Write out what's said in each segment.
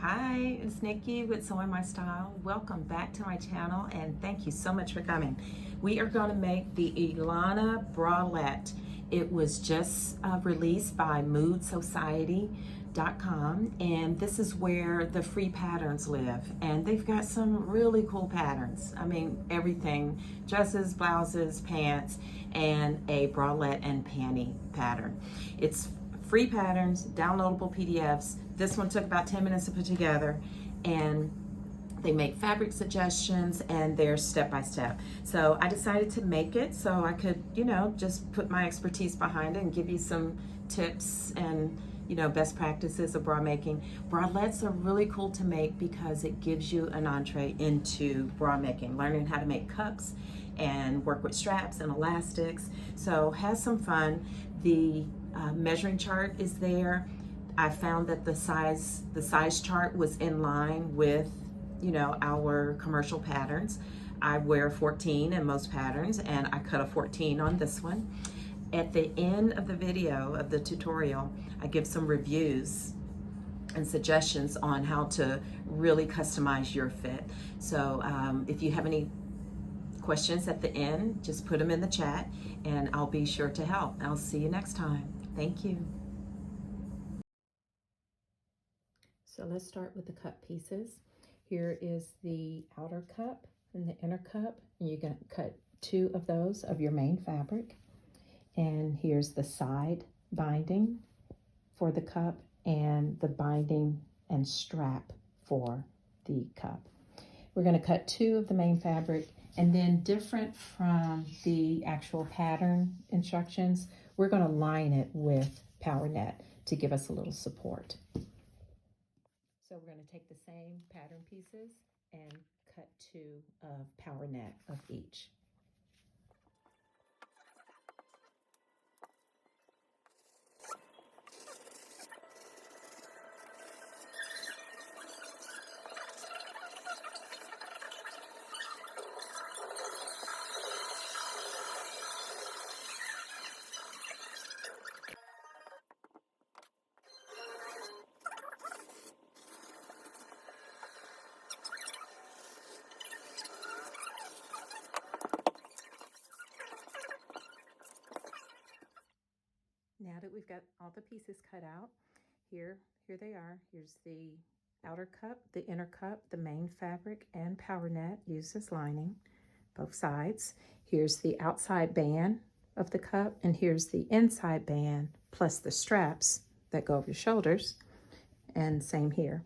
Hi, it's Nikki with Sewing My Style. Welcome back to my channel and thank you so much for coming. We are going to make the Ilana Bralette. It was just released by moodsociety.com, and this is where the free patterns live, and they've got some really cool patterns. I mean, everything: dresses, blouses, pants, and a bralette and panty pattern. It's free patterns, downloadable PDFs. This one took about 10 minutes to put together, and they make fabric suggestions and they're step by step. So I decided to make it so I could, just put my expertise behind it and give you some tips and, best practices of bra making. Bralettes are really cool to make because it gives you an entree into bra making, learning how to make cups and work with straps and elastics. So have some fun. The measuring chart is there. I found that the size chart was in line with, our commercial patterns. I wear 14 in most patterns, and I cut a 14 on this one. At the end of the video of the tutorial, I give some reviews and suggestions on how to really customize your fit. So if you have any questions at the end, just put them in the chat and I'll be sure to help. I'll see you next time. Thank you. So let's start with the cut pieces. Here is the outer cup and the inner cup, and you're going to cut 2 of those of your main fabric. And here's the side binding for the cup and the binding and strap for the cup. We're going to cut 2 of the main fabric, and then, different from the actual pattern instructions, we're going to line it with power net to give us a little support. So we're going to take the same pattern pieces and cut 2 of power net of each. Now that we've got all the pieces cut out, here they are. Here's the outer cup, the inner cup, the main fabric, and power net used as lining, both sides. Here's the outside band of the cup, and here's the inside band, plus the straps that go over your shoulders, and same here.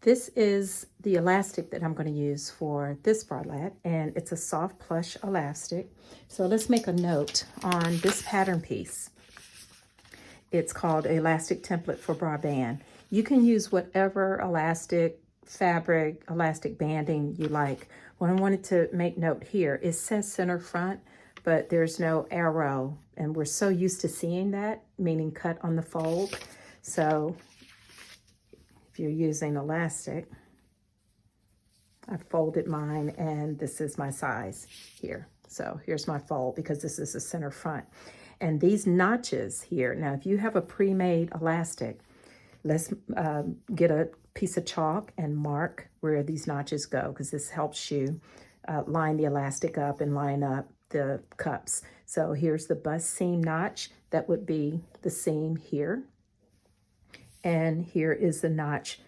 This is the elastic that I'm going to use for this bralette, and it's a soft plush elastic. So let's make a note on this pattern piece. It's called Elastic Template for Bra Band. You can use whatever elastic, fabric, elastic banding you like. What I wanted to make note here, it says center front, but there's no arrow, and we're so used to seeing that, meaning cut on the fold. So if you're using elastic, I folded mine, and this is my size here. So here's my fold because this is the center front. And these notches here, now if you have a pre-made elastic, let's get a piece of chalk and mark where these notches go, because this helps you line the elastic up and line up the cups. So here's the bust seam notch. That would be the seam here. And here is the notch,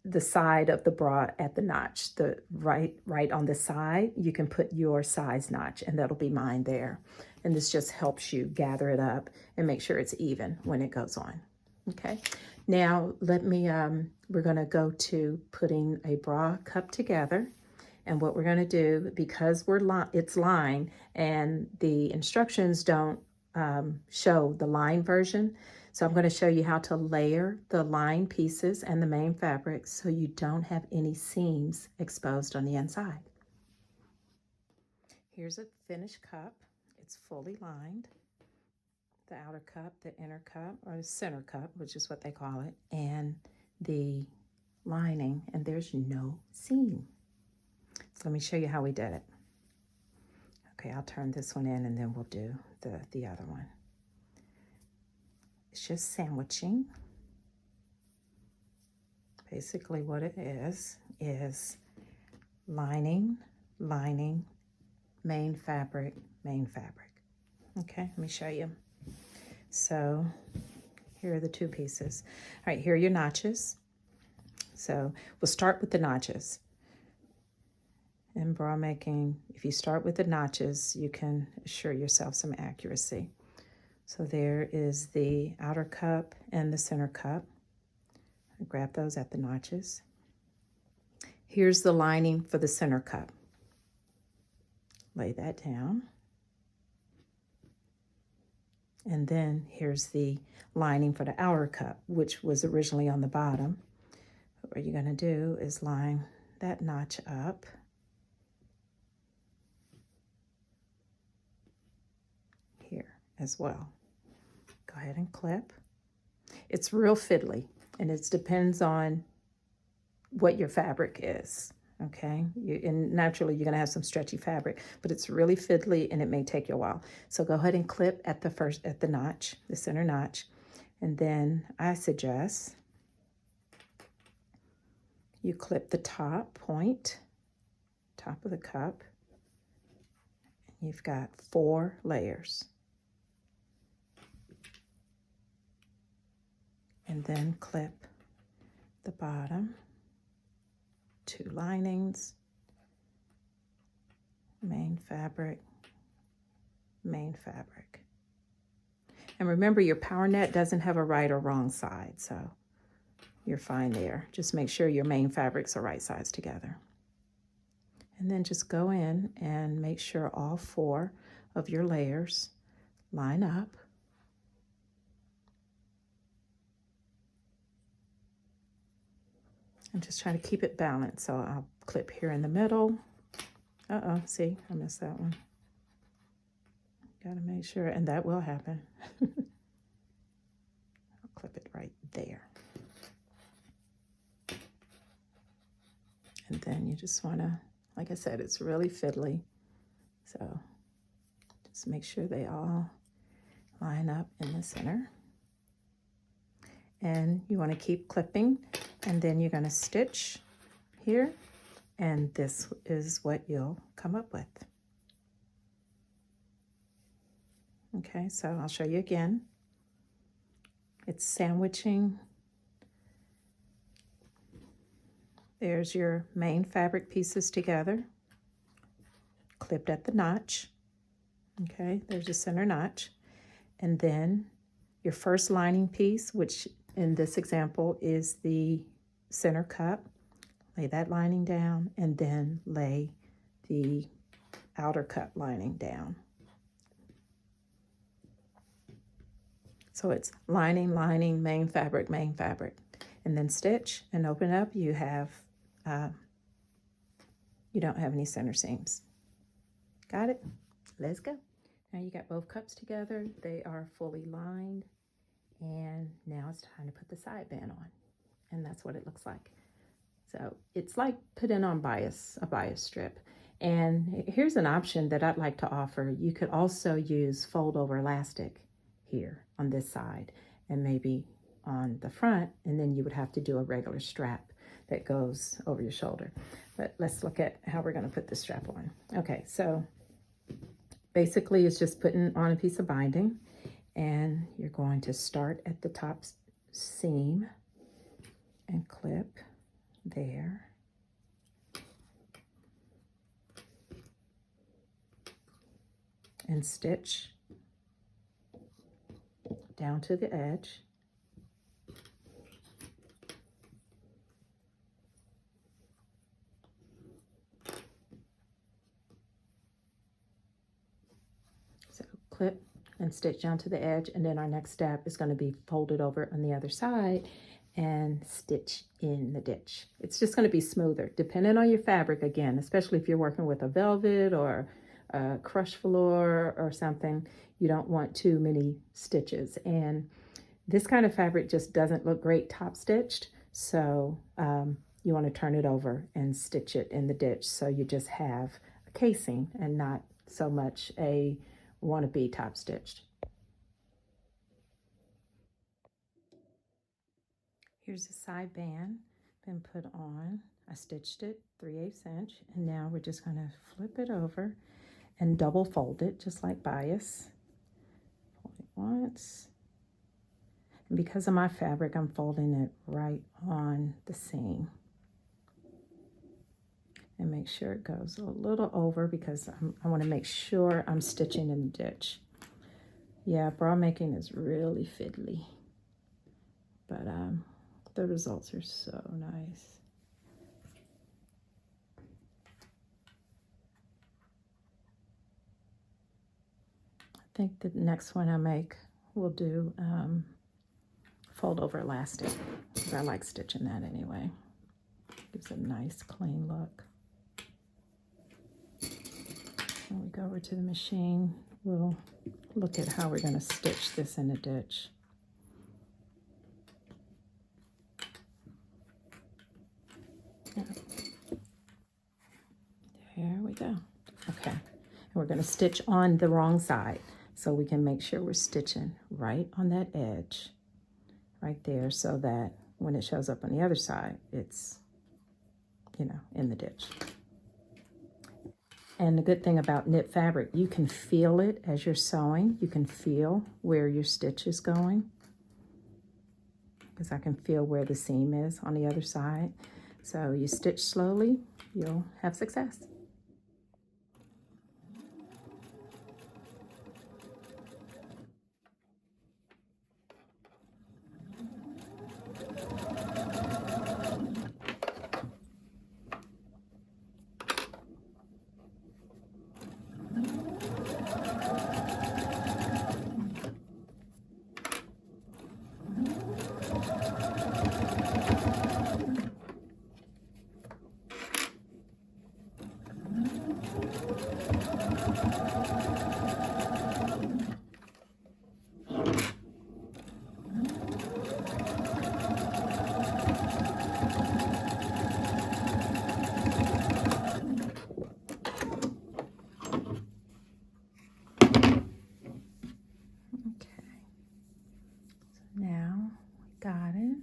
the side of the bra at the notch, the right on the side. You can put your size notch, and that'll be mine there. And this just helps you gather it up and make sure it's even when it goes on. Okay, now let me, we're gonna go to putting a bra cup together. And what we're gonna do, because it's lined and the instructions don't show the line version, so I'm going to show you how to layer the line pieces and the main fabric so you don't have any seams exposed on the inside. Here's a finished cup. It's fully lined. The outer cup, the inner cup, or the center cup, which is what they call it, and the lining, and there's no seam. So let me show you how we did it. Okay, I'll turn this one in and then we'll do the other one. It's just sandwiching basically what it is lining, lining, main fabric, main fabric. Okay, let me show you. So here are the two pieces. All right, here are your notches. So we'll start with the notches. In bra making, if you start with the notches, you can assure yourself some accuracy. So there is the outer cup and the center cup. Grab those at the notches. Here's the lining for the center cup. Lay that down. And then here's the lining for the outer cup, which was originally on the bottom. What you're going to do is line that notch up. Here as well. Go ahead and clip. It's real fiddly, and it depends on what your fabric is, okay? And naturally, you're going to have some stretchy fabric, but it's really fiddly, and it may take you a while. So go ahead and clip at the notch, the center notch, and then I suggest you clip the top point, top of the cup. You've got 4 layers. And then clip the bottom, 2 linings, main fabric, main fabric. And remember, your power net doesn't have a right or wrong side, so you're fine there. Just make sure your main fabrics are right sides together. And then just go in and make sure all 4 of your layers line up. I'm just trying to keep it balanced, so I'll clip here in the middle. Uh-oh, see, I missed that one. Gotta make sure, and that will happen. I'll clip it right there. And then you just wanna, like I said, it's really fiddly. So just make sure they all line up in the center. And you wanna keep clipping, and then you're gonna stitch here, and this is what you'll come up with. Okay, so I'll show you again. It's sandwiching. There's your main fabric pieces together, clipped at the notch. Okay, there's a center notch. And then your first lining piece, which in this example is the center cup, lay that lining down, and then lay the outer cup lining down. So it's lining, lining, main fabric, and then stitch and open up. You have, you don't have any center seams. Got it? Let's go. Now you got both cups together. They are fully lined. And now it's time to put the side band on. And that's what it looks like. So it's like putting on a bias strip. And here's an option that I'd like to offer. You could also use fold over elastic here on this side and maybe on the front, and then you would have to do a regular strap that goes over your shoulder. But let's look at how we're going to put the strap on. Okay, so basically it's just putting on a piece of binding, and you're going to start at the top seam and clip there. And stitch down to the edge. So clip and stitch down to the edge, and then our next step is going to be folded over on the other side and stitch in the ditch. It's just going to be smoother, depending on your fabric again, especially if you're working with a velvet or a crush velour or something. You don't want too many stitches, and this kind of fabric just doesn't look great top stitched, so you want to turn it over and stitch it in the ditch so you just have a casing and not so much a wannabe top stitched. Here's the side band. been put on. I stitched it 3/8 inch, and now we're just going to flip it over and double fold it just like bias. Fold it once. And because of my fabric, I'm folding it right on the seam. And make sure it goes a little over because I want to make sure I'm stitching in the ditch. Yeah, bra making is really fiddly, but the results are so nice. I think the next one I make will do fold over elastic, because I like stitching that anyway. Gives a nice clean look. When we go over to the machine, we'll look at how we're going to stitch this in the ditch. There we go. Okay, and we're going to stitch on the wrong side, so we can make sure we're stitching right on that edge, right there, so that when it shows up on the other side, it's, you know, in the ditch. And the good thing about knit fabric, you can feel it as you're sewing. You can feel where your stitch is going, because I can feel where the seam is on the other side. So you stitch slowly, you'll have success. Now we got it.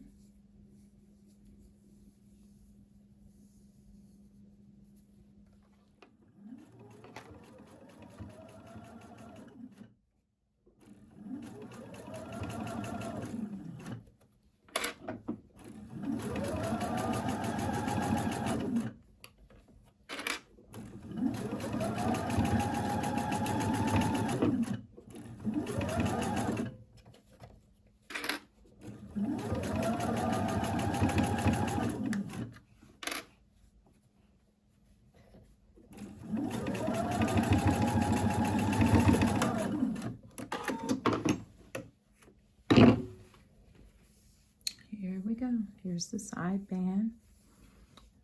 Here we go. Here's the side band.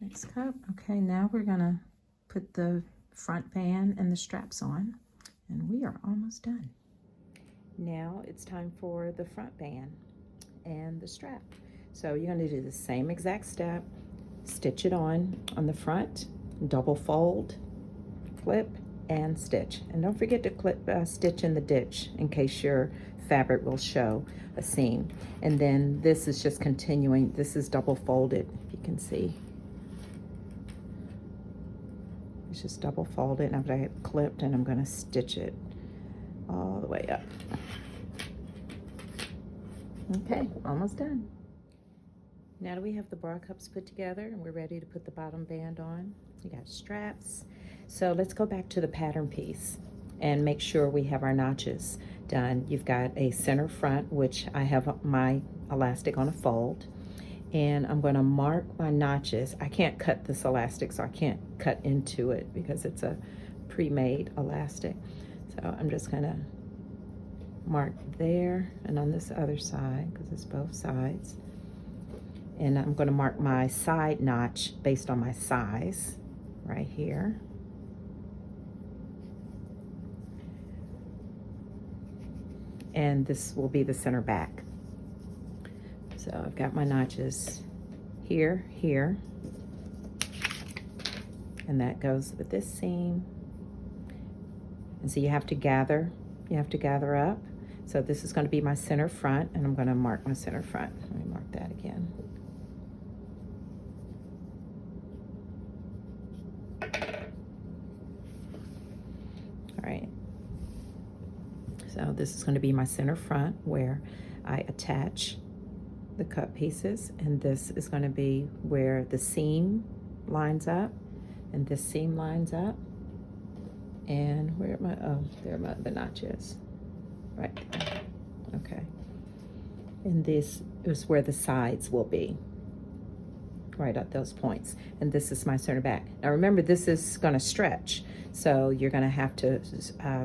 Next cup. Okay, now we're gonna put the front band and the straps on, and we are almost done. Now it's time for the front band and the strap. So you're gonna do the same exact step, stitch it on the front, double fold, flip, and stitch. And don't forget to clip stitch in the ditch in case your fabric will show a seam. And then this is just continuing. This is double folded, if you can see. It's just double folded, and I've got it clipped, and I'm going to stitch it all the way up. Okay, almost done. Now that we have the bra cups put together and we're ready to put the bottom band on, we got straps. So let's go back to the pattern piece and make sure we have our notches done. You've got a center front, which I have my elastic on a fold, and I'm going to mark my notches. I can't cut this elastic, so I can't cut into it because it's a pre-made elastic. So I'm just going to mark there and on this other side, because it's both sides. And I'm going to mark my side notch based on my size right here. And this will be the center back. So I've got my notches here, here, and that goes with this seam. And so you have to gather up. So this is going to be my center front, and I'm going to mark my center front. Let me mark that again. All right. So this is going to be my center front where I attach the cut pieces, and this is going to be where the seam lines up, and this seam lines up, and where are my, oh, there are the notches, right there. Okay. And this is where the sides will be, right at those points. And this is my center back. Now remember, this is going to stretch, so you're going to have to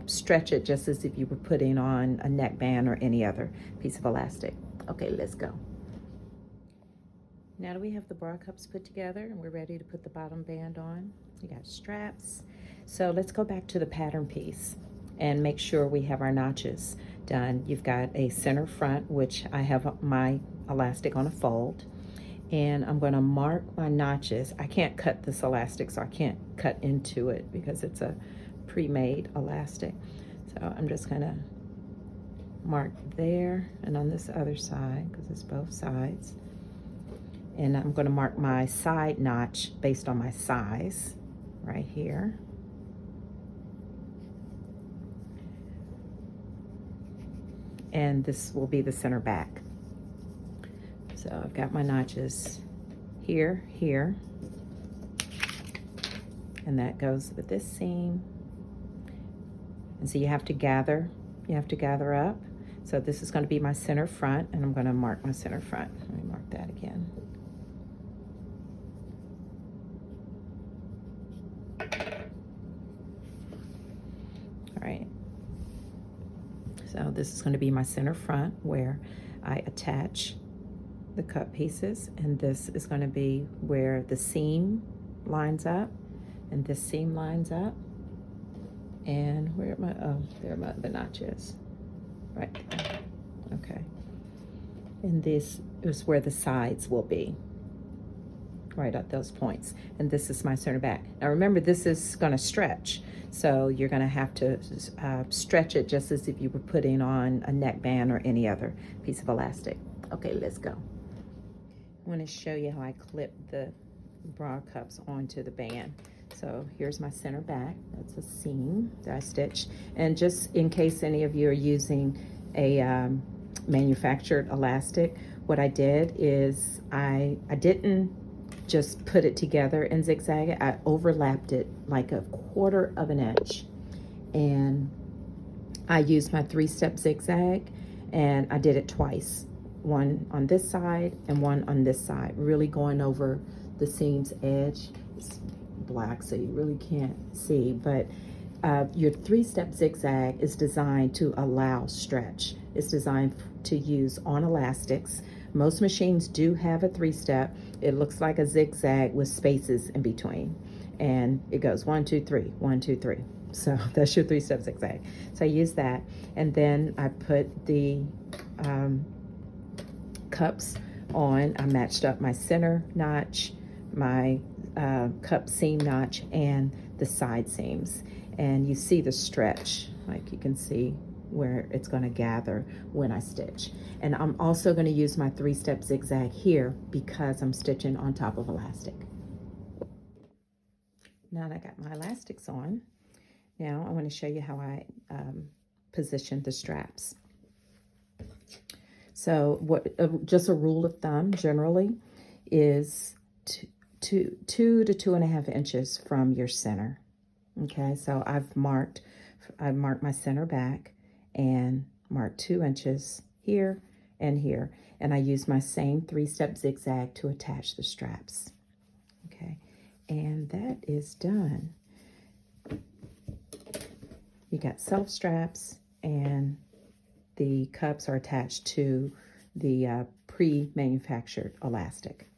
stretch it just as if you were putting on a neckband or any other piece of elastic. Okay, let's go. Now that we have the bra cups put together and we're ready to put the bottom band on, you got straps. So let's go back to the pattern piece and make sure we have our notches done. You've got a center front, which I have my elastic on a fold, and I'm going to mark my notches. I can't cut this elastic, so I can't cut into it because it's a pre-made elastic. So I'm just going to mark there and on this other side, because it's both sides. And I'm going to mark my side notch based on my size right here. And this will be the center back. So I've got my notches here, here, and that goes with this seam. And so you have to gather up. So this is going to be my center front, and I'm going to mark my center front. Let me mark that again. All right. So this is going to be my center front where I attach the cut pieces, and this is going to be where the seam lines up, and this seam lines up, and where are my, oh, there are the notches, right there. Okay. And this is where the sides will be, right at those points. And this is my center back. Now remember, this is going to stretch, so you're going to have to stretch it just as if you were putting on a neckband or any other piece of elastic. Okay, let's go. I want to show you how I clip the bra cups onto the band. So here's my center back. That's a seam that I stitched. And just in case any of you are using a manufactured elastic, what I did is I didn't just put it together and zigzag it. I overlapped it like 1/4 of an inch, and I used my 3-step zigzag, and I did it twice, one on this side and one on this side, really going over the seam's edge. It's black, so you really can't see, but your 3-step zigzag is designed to allow stretch. It's designed to use on elastics. Most machines do have a 3-step. It looks like a zigzag with spaces in between, and it goes 1, 2, 3, 1, 2, 3. So that's your 3-step zigzag. So I use that, and then I put the cups on. I matched up my center notch, my cup seam notch, and the side seams. And you see the stretch, like you can see where it's going to gather when I stitch. And I'm also going to use my 3-step zigzag here because I'm stitching on top of elastic. Now that I got my elastics on, now I want to show you how I position the straps. So just a rule of thumb generally is 2 to 2.5 inches from your center. Okay, so I've marked my center back and marked 2 inches here and here, and I use my same 3-step zigzag to attach the straps. Okay, and that is done. You got self straps, and the cups are attached to the pre-manufactured elastic.